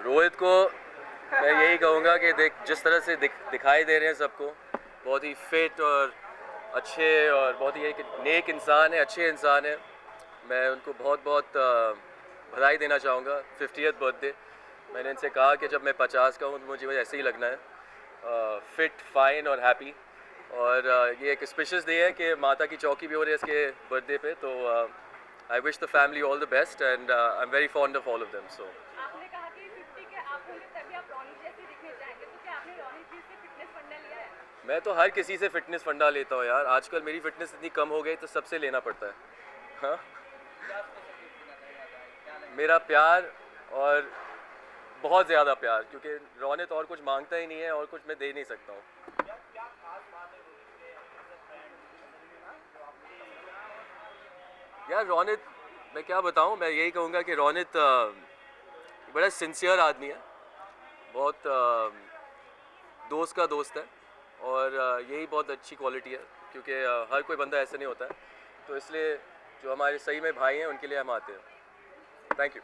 रोहित को मैं यही कहूँगा कि जिस तरह से दिखाई दे रहे हैं सबको, बहुत ही फिट और अच्छे और बहुत ही एक नेक इंसान है, अच्छे इंसान है। मैं उनको बहुत बहुत बधाई देना चाहूँगा 50th बर्थडे। मैंने इनसे कहा कि जब मैं 50 का हूँ तो मुझे ऐसे ही लगना है, फिट, फाइन और हैप्पी। और ये एक स्पेशस डे है कि माता की चौकी भी हो रही है इसके बर्थडे पे, तो I wish the family all the best and I am very fond of all of them. So आपने कहा कि 50 के आप होंगे तभी आप रोनी जैसे दिखने चाहेंगे, तो क्या आपने रोनी जी से फिटनेस फंडा लिया है? मैं तो हर किसी से फिटनेस फंडा लेता हूँ यार। आजकल मेरी फिटनेस इतनी कम हो गई तो सबसे लेना पड़ता है। हाँ, मेरा प्यार और बहुत ज़्यादा प्यार, क्योंकि रोनित और कुछ मांगता ही नहीं है और कुछ मैं दे नहीं सकता हूँ। यार रोनित, मैं क्या बताऊँ, मैं यही कहूँगा कि रोनित बड़ा सिंसियर आदमी है, बहुत दोस्त का दोस्त है। और यही बहुत अच्छी क्वालिटी है, क्योंकि हर कोई बंदा ऐसा नहीं होता है। तो इसलिए जो हमारे सही में भाई हैं उनके लिए हम आते हैं। Thank you.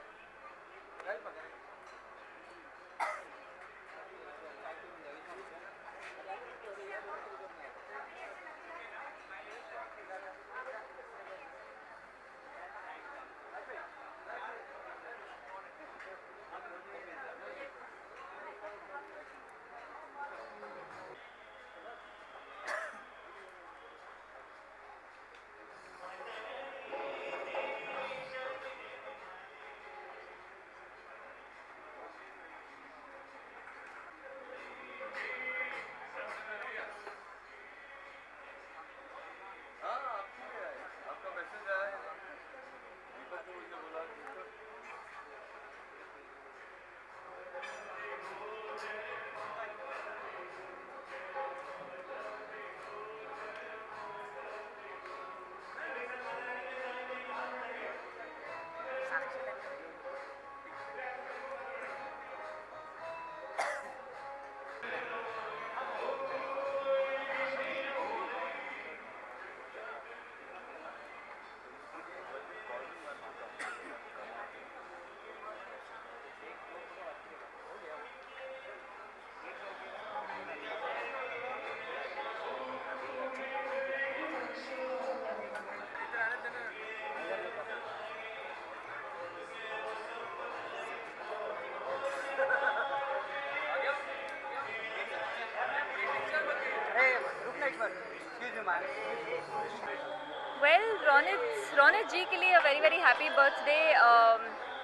वेल, रोनित जी के लिए वेरी वेरी हैप्पी बर्थडे।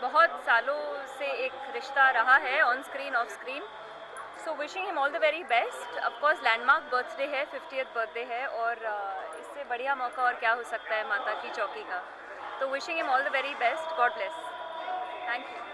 बहुत सालों से एक रिश्ता रहा है, on screen of screen. So wishing him all the very best. Of course landmark birthday है, 50th बर्थडे है, और इससे बढ़िया मौका और क्या हो सकता है माता की चौकी का। तो wishing him all the very best. God bless. Thank you.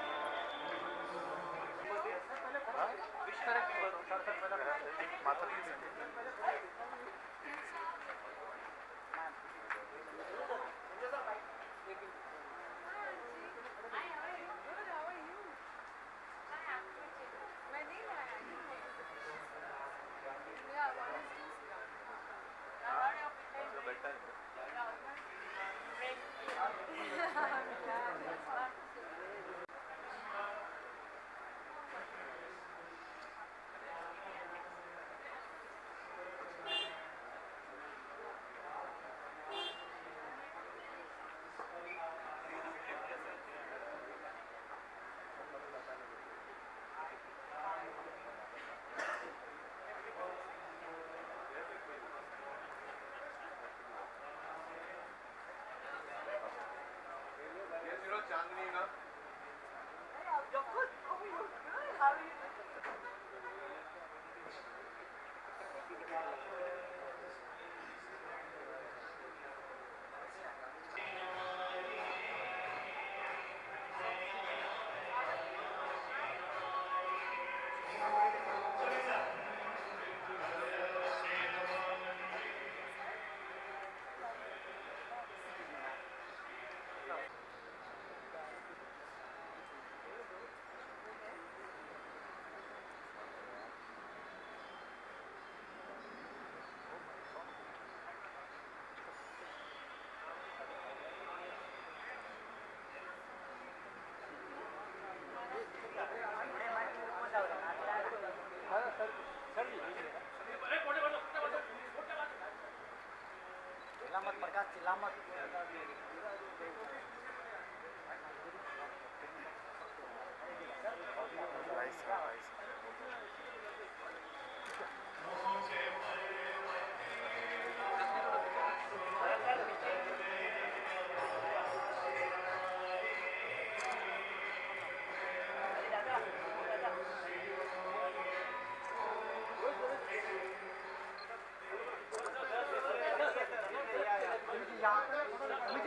का चिल्ला मत।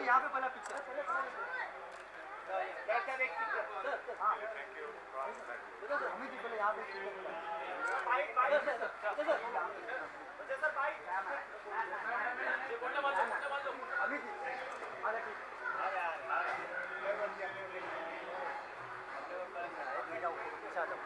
यहाँ पे पहला पिक्चर अमित जी पहले यहाँ पे अमित जी अरे ठीक पीछे आ जाओ।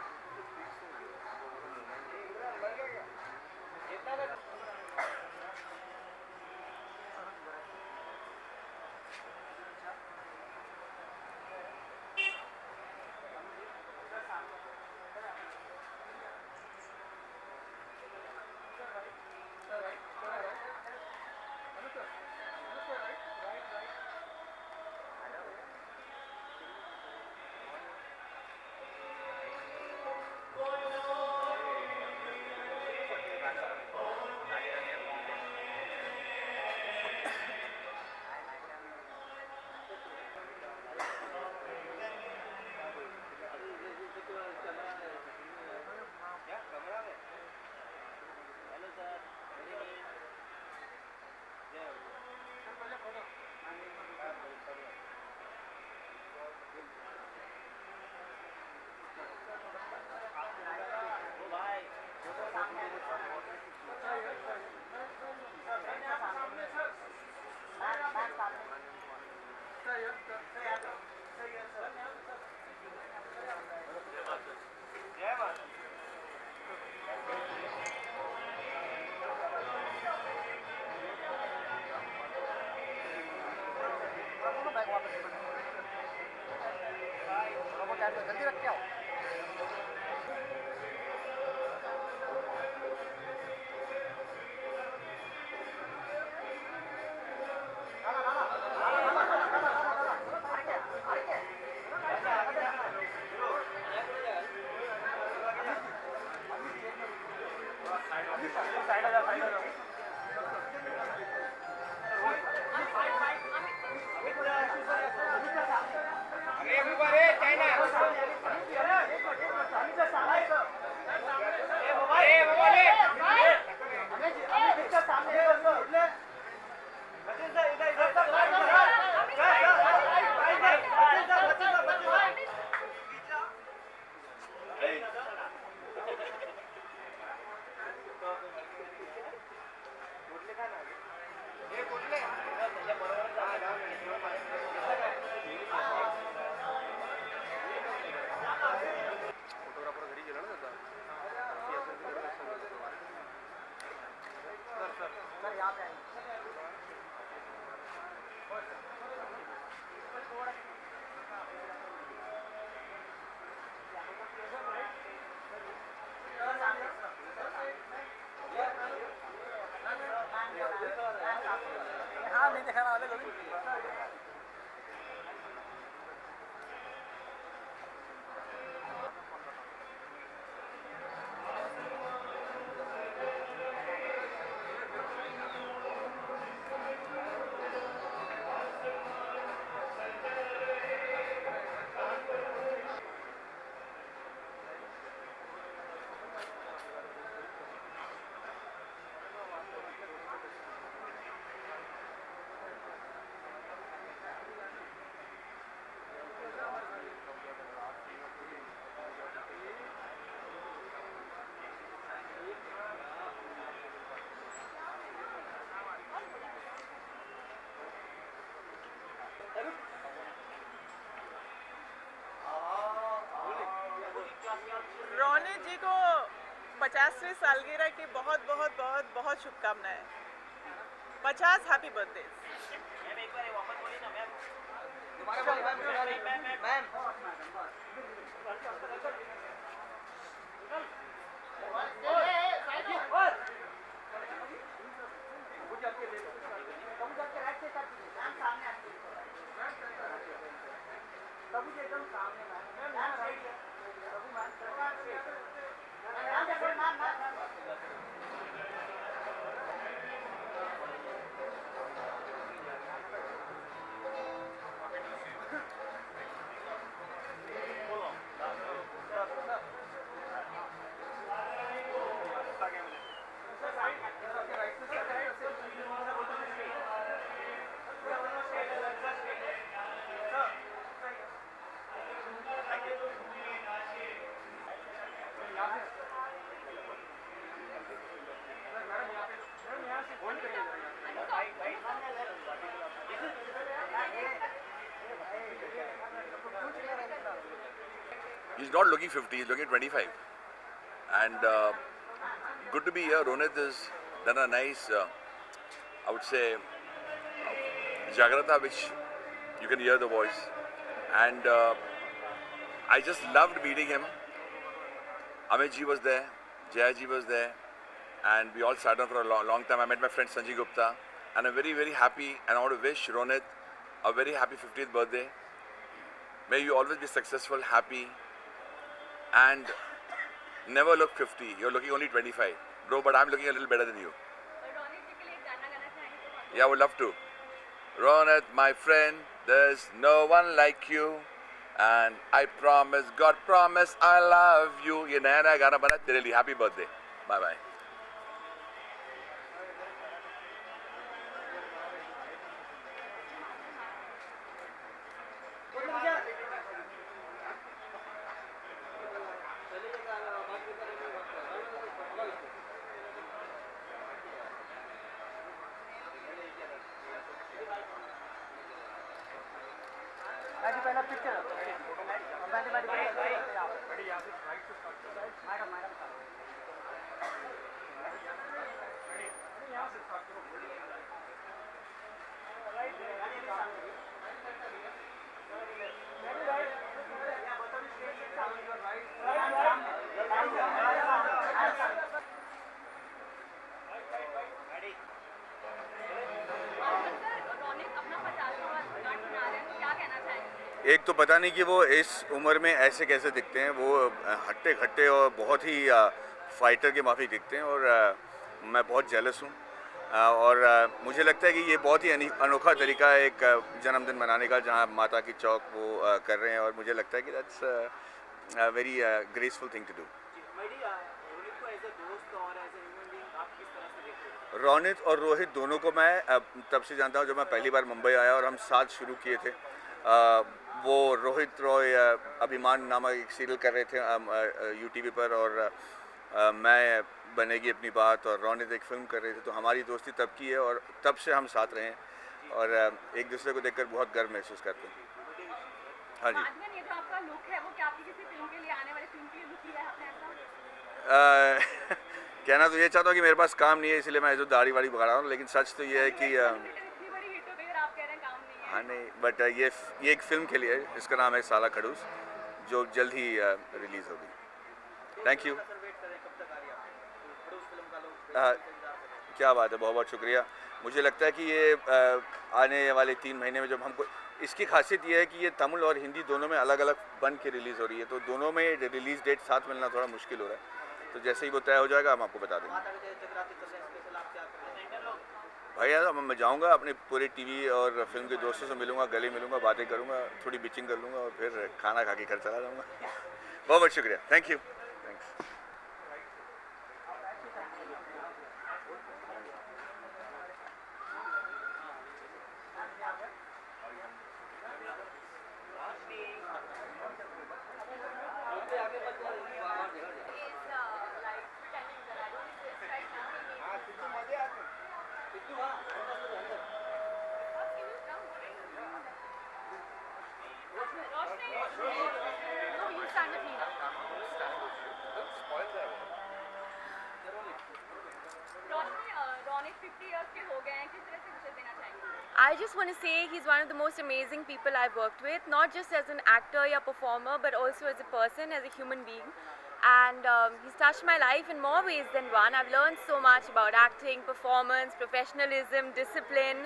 जल्दी रख के आओ। हाँ नहीं दिखाना वाले कभी। रोने जी को 50वीं सालगिरह की बहुत बहुत बहुत बहुत शुभकामनाएं। 50 happy birthday. Ma'am He's not looking 50, he's looking 25. And good to be here. Ronit has done a nice, I would say, Jagrata, which you can hear the voice. And I just loved meeting him. Amit ji was there, Jaya ji was there, and we all sat down for a long time. I met my friend Sanjay Gupta, and I'm very, very happy, and I want to wish Ronit a very happy 50th birthday. May you always be successful, happy, and never look 50. You're looking only 25. Bro, but I'm looking a little better than you. Yeah, I would love to. Ronit, my friend, there's no one like you. And I promise, God promise, I love you. ये नया नया गाना बना तेरे लिए. Happy birthday. Bye bye. बैठी पहला picture बैठी बैठी मैडम मैडम एक तो पता नहीं कि वो इस उम्र में ऐसे कैसे दिखते हैं. वो हट्टे खट्टे और बहुत ही फाइटर के माफिक दिखते हैं और मैं बहुत जेलस हूँ. और मुझे लगता है कि ये बहुत ही अनोखा तरीका है एक जन्मदिन मनाने का, जहाँ माता की चौक वो कर रहे हैं. और मुझे लगता है कि that's very graceful thing to do. Ronit और रोहित दोनों को मैं तब से जानता हूँ जब मैं पहली बार मुंबई आया और हम साथ शुरू किए थे. वो रोहित रॉय अभिमान नामक एक सीरियल कर रहे थे यूटीवी पर, और मैं बनेगी अपनी बात, और रोनित एक फिल्म कर रहे थे. तो हमारी दोस्ती तब की है और तब से हम साथ रहे हैं और एक दूसरे को देखकर बहुत गर्व महसूस करते हैं. हाँ जी. ये जो आपका लुक है वो क्या आपकी किसी फिल्म के लिए, आने वाली फिल्म के लिए लुक लिया है आपने ऐसा? कहना तो ये चाहता हूँ कि मेरे पास काम नहीं है इसलिए मैं जो दाढ़ी वाड़ी बढ़ा रहा हूँ, लेकिन सच तो ये है कि इतनी बड़ी हिट हो गई और आप कह रहे हैं काम नहीं है. हाँ नहीं, बट ये एक फिल्म के लिए है, इसका नाम है साला खड़ूस, जो जल्द ही रिलीज़ होगी. Thank you. क्या बात है, बहुत बहुत शुक्रिया. मुझे लगता है कि ये आने वाले 3 महीने में जब हमको, इसकी खासियत ये है कि ये तमिल और हिंदी दोनों में अलग अलग बन के रिलीज़ हो रही है, तो दोनों में रिलीज़ डेट साथ मिलना थोड़ा मुश्किल हो रहा है. तो जैसे ही वो तय हो जाएगा हम आपको बता देंगे. भैया मैं जाऊंगा अपने पूरे टीवी और फिल्म के दोस्तों से मिलूंगा, गले मिलूंगा, बातें करूंगा, थोड़ी बिचिंग कर लूंगा और फिर खाना खा के घर चला जाऊंगा. बहुत बहुत शुक्रिया. Thank you. Thanks. I just want to say he's one of the most amazing people I've worked with, not just as an actor or performer, but also as a person, as a human being. And he's touched my life in more ways than one. I've learned so much about acting, performance, professionalism, discipline.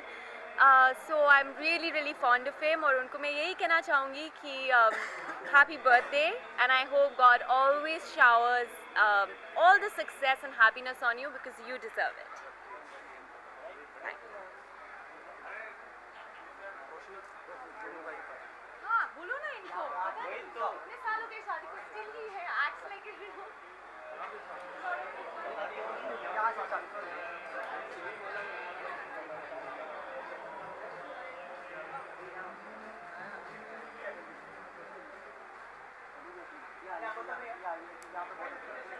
So I'm really, really fond of him. और उनको मैं यही कहना चाहूँगी कि happy birthday, and I hope God always showers all the success and happiness on you because you deserve it. हाँ, बोलो ना इनको. पता नहीं इतने सालों के शादी को still ही है, acts like it. यहाँ पे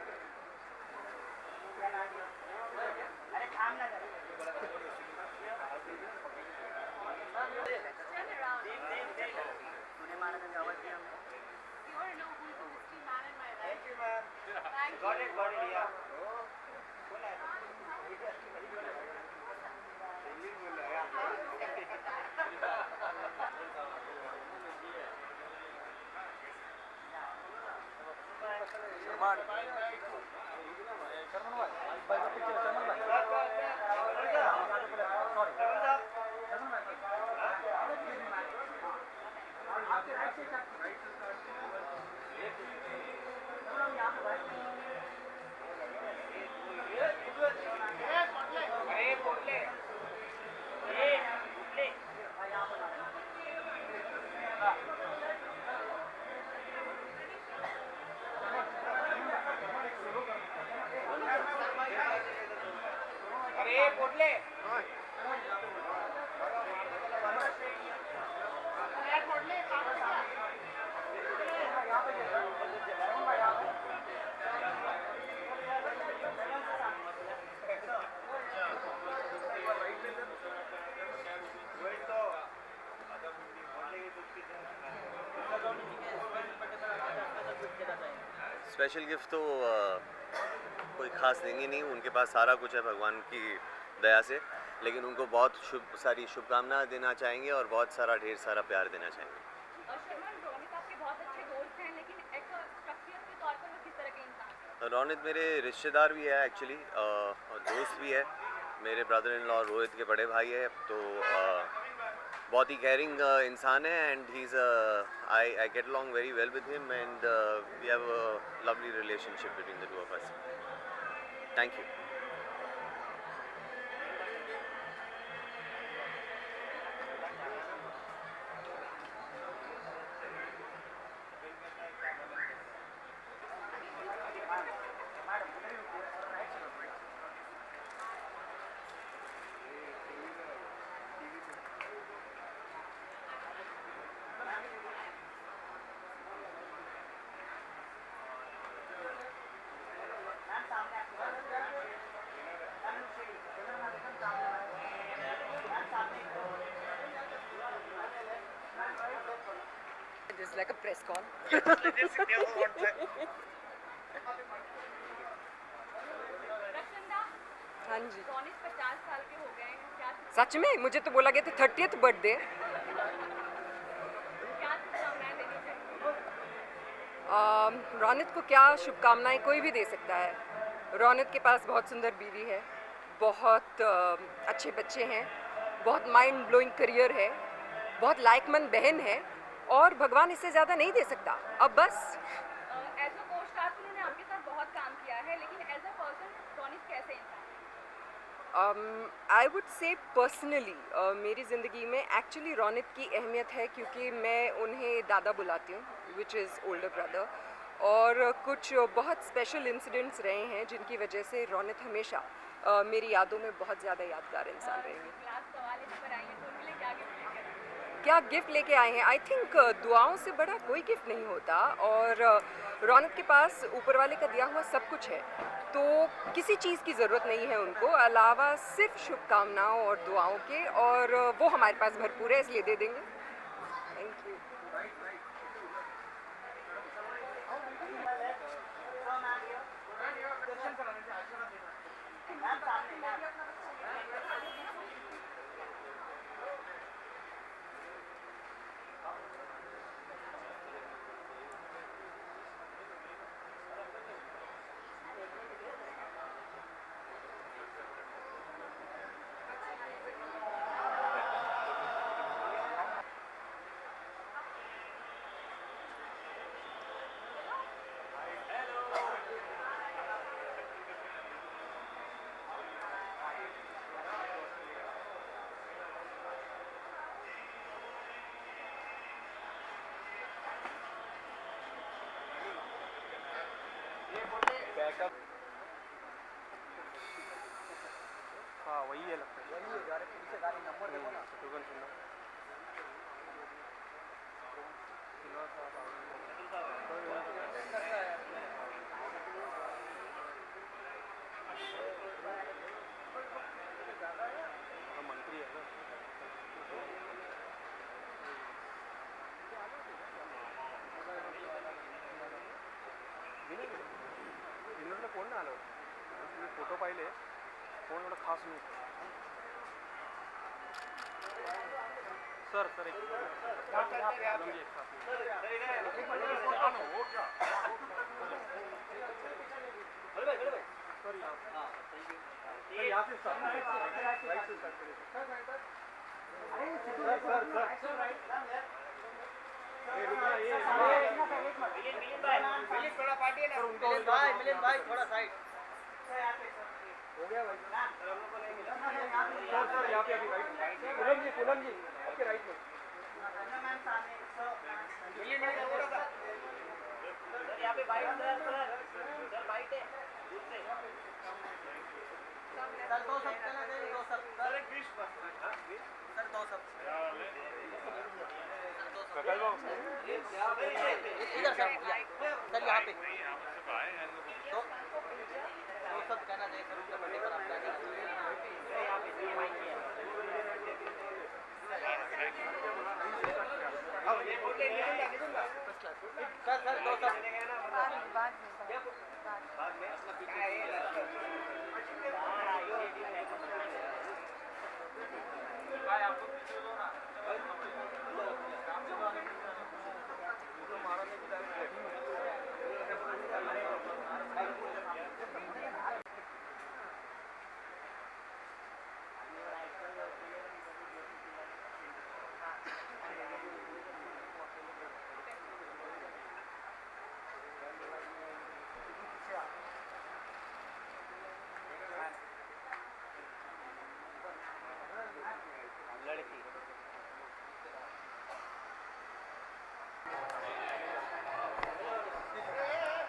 स्पेशल गिफ्ट तो कोई ख़ास देंगे नहीं, उनके पास सारा कुछ है भगवान की दया से, लेकिन उनको बहुत सारी शुभकामनाएं देना चाहेंगे और बहुत सारा ढेर सारा प्यार देना चाहेंगे। शर्मा, रोनित आपके बहुत अच्छे दोस्त हैं, लेकिन एक शख्सियत के तौर पर वो किस तरह के इंसान हैं? रोनित मेरे रिश्तेदार भी है एक्चुअली, और दोस्त भी है। मेरे ब्रदर इन लॉ रोहित के बड़े भाई है, तो बहुत ही केयरिंग इंसान है, and he is I get along very well with him, and we have a lovely relationship between the two of us. Thank you. It is like a press con. Rakshanda, हाँ जी, रोनित 50 साल के हो गए हैं, क्या सच में मुझे तो बोला गया था 30th बर्थडे। क्या शुभकामनाएं देनी चाहिए? रोनित को क्या शुभकामनाएं कोई भी दे सकता है। रोनित के पास बहुत सुंदर बीवी है, बहुत अच्छे बच्चे हैं, बहुत माइंड ब्लोइंग करियर है, बहुत लायकमंद बहन है, और भगवान इससे ज़्यादा नहीं दे सकता। अब बस एज अ को स्टार उन्होंने आपके साथ बहुत काम किया है, लेकिन एज अ पर्सन रोनित कैसे इंसान है? आई वुड से पर्सनली मेरी ज़िंदगी में एक्चुअली रोनित की अहमियत है, क्योंकि मैं उन्हें दादा बुलाती हूँ, विच इज़ ओल्डर ब्रदर, और कुछ बहुत स्पेशल इंसिडेंट्स रहे हैं जिनकी वजह से रोनित हमेशा मेरी यादों में बहुत ज़्यादा यादगार इंसान रहेंगे। क्लास सवाल इस पर आई है, तो उनके लिए क्या गिफ्ट लेकर आए? क्या गिफ्ट लेके आए हैं? आई थिंक दुआओं से बड़ा कोई गिफ्ट नहीं होता, और रौनक के पास ऊपर वाले का दिया हुआ सब कुछ है, तो किसी चीज़ की ज़रूरत नहीं है उनको अलावा सिर्फ शुभकामनाओं और दुआओं के, और वो हमारे पास भरपूर है, इसलिए दे देंगे। Thank you. हाँ वही है, लगता है वही है। गाड़ी पीछे गाड़ी नंबर देखो ना, मंत्री है ना। फोन नाही आलं तुम्ही फोटो पाहिले फोन एवढं खास नव्हतं सर एक थोड़ा साइड हो गया भाई सर यहाँ पे अभी राइट पूनम जी आपके राइट में यहाँ पे बाइट सर बाइट है सर दो सब कहना चाहिए दो सब सर एक डिश बस सर दो सब इधर सर यहाँ पे दो सब कहना चाहिए सर उनका बर्थडे पर सर दो सब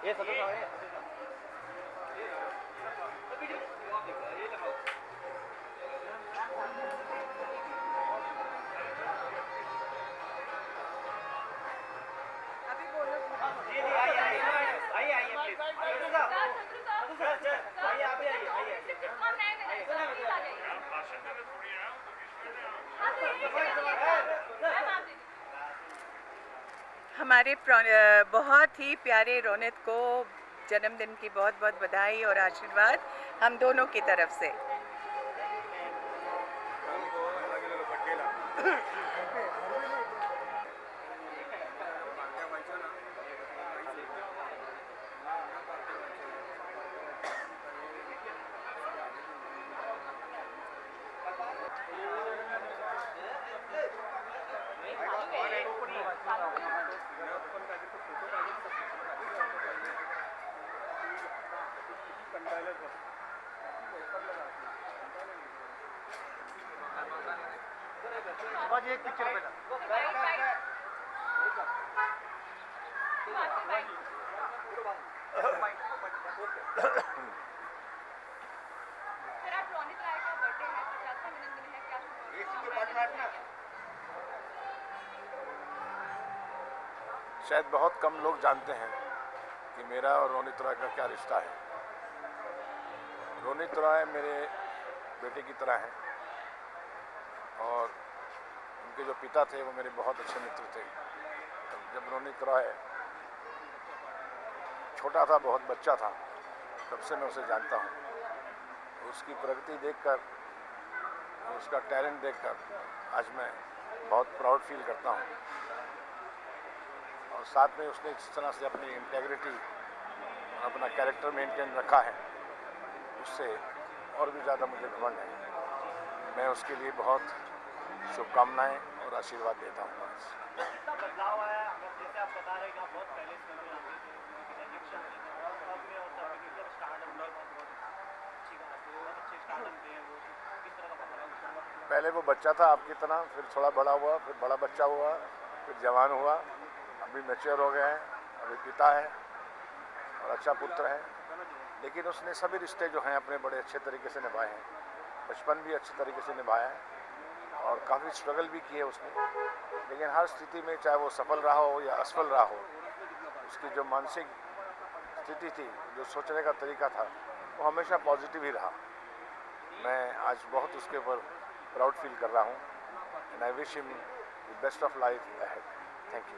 ये सब अभी बोलो हमारे बहुत ही प्यारे रोनित को जन्मदिन की बहुत बहुत बधाई और आशीर्वाद हम दोनों की तरफ से। एक पिक्चर शायद बहुत कम लोग जानते हैं कि मेरा और रोनित रॉय का क्या रिश्ता है। रोनित रॉय मेरे बेटे की तरह हैं और उनके जो पिता थे वो मेरे बहुत अच्छे मित्र थे। जब रोनित रॉय छोटा था, बहुत बच्चा था, तब से मैं उसे जानता हूँ। उसकी प्रगति देखकर, उसका टैलेंट देखकर आज मैं बहुत प्राउड फील करता हूँ। और साथ में उसने जिस तरह से अपनी इंटेग्रिटी, अपना कैरेक्टर मेंटेन रखा है, उससे और भी ज़्यादा मुझे घमंड है। मैं उसके लिए बहुत शुभकामनाएं और आशीर्वाद देता हूँ। पहले वो बच्चा था आपकी तरह, फिर थोड़ा बड़ा हुआ, फिर बड़ा बच्चा हुआ, फिर जवान हुआ, अभी मैच्योर हो गया है, अभी पिता है और अच्छा पुत्र है। लेकिन उसने सभी रिश्ते जो हैं अपने बड़े अच्छे तरीके से निभाए हैं। बचपन भी अच्छे तरीके से निभाया है और काफ़ी स्ट्रगल भी किए उसने। लेकिन हर स्थिति में, चाहे वो सफल रहा हो या असफल रहा हो, उसकी जो मानसिक स्थिति थी, जो सोचने का तरीका था, वो हमेशा पॉजिटिव ही रहा। मैं आज बहुत उसके ऊपर प्राउड फील कर रहा हूँ and I wish him the best of life ahead. Thank you.